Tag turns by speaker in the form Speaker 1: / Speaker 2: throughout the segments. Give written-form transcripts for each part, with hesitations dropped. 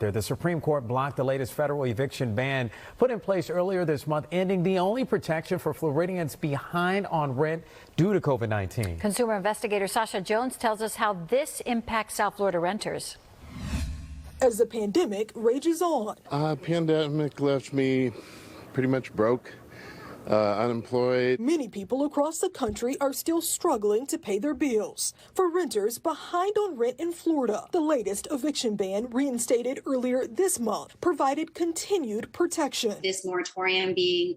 Speaker 1: The Supreme Court blocked the latest federal eviction ban put in place earlier this month, ending the only protection for Floridians behind on rent due to COVID-19.
Speaker 2: Consumer investigator Sasha Jones tells us how this impacts South Florida renters.
Speaker 3: As the pandemic rages on.
Speaker 4: Pandemic left me pretty much broke. Unemployed.
Speaker 3: Many people across the country are still struggling to pay their bills. For renters behind on rent in Florida, the latest eviction ban reinstated earlier this month provided continued protection.
Speaker 5: This moratorium being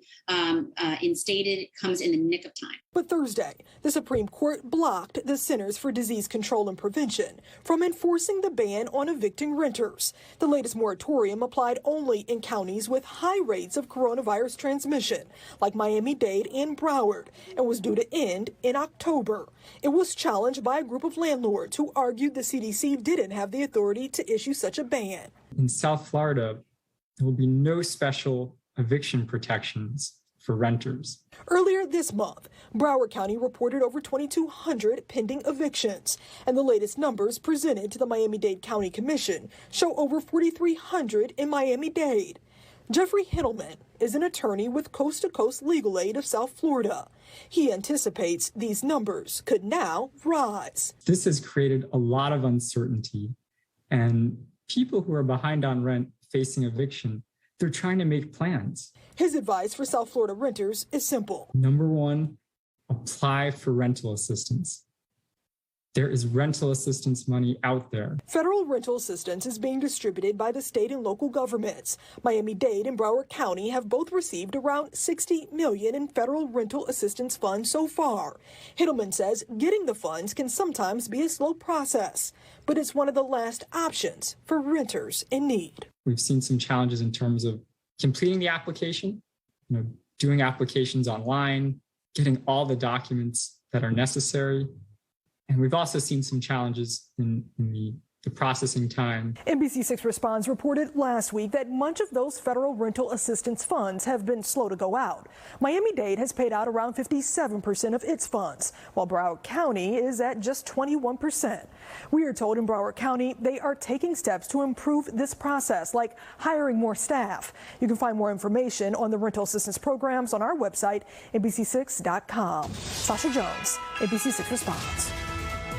Speaker 5: instated comes in the nick of time.
Speaker 3: But Thursday, the Supreme Court blocked the Centers for Disease Control and Prevention from enforcing the ban on evicting renters. The latest moratorium applied only in counties with high rates of coronavirus transmission, like Miami-Dade and Broward, and was due to end in October. It was challenged by a group of landlords who argued the CDC didn't have the authority to issue such a ban.
Speaker 6: In South Florida, there will be no special eviction protections for renters.
Speaker 3: Earlier this month, Broward County reported over 2,200 pending evictions, and the latest numbers presented to the Miami-Dade County Commission show over 4,300 in Miami-Dade. Jeffrey Hittleman is an attorney with Coast to Coast Legal Aid of South Florida. He anticipates these numbers could now rise.
Speaker 6: This has created a lot of uncertainty, and people who are behind on rent facing eviction, they're trying to make plans.
Speaker 3: His advice for South Florida renters is simple.
Speaker 6: Number one, apply for rental assistance. There is rental assistance money out there.
Speaker 3: Federal rental assistance is being distributed by the state and local governments. Miami-Dade and Broward County have both received around $60 million in federal rental assistance funds so far. Hittleman says getting the funds can sometimes be a slow process, but it's one of the last options for renters in need.
Speaker 6: We've seen some challenges in terms of completing the application, doing applications online, getting all the documents that are necessary. And we've also seen some challenges in the processing time.
Speaker 3: NBC6 Responds reported last week that much of those federal rental assistance funds have been slow to go out. Miami-Dade has paid out around 57% of its funds, while Broward County is at just 21%. We are told in Broward County they are taking steps to improve this process, like hiring more staff. You can find more information on the rental assistance programs on our website, NBC6.com. Sasha Jones, NBC6 Responds.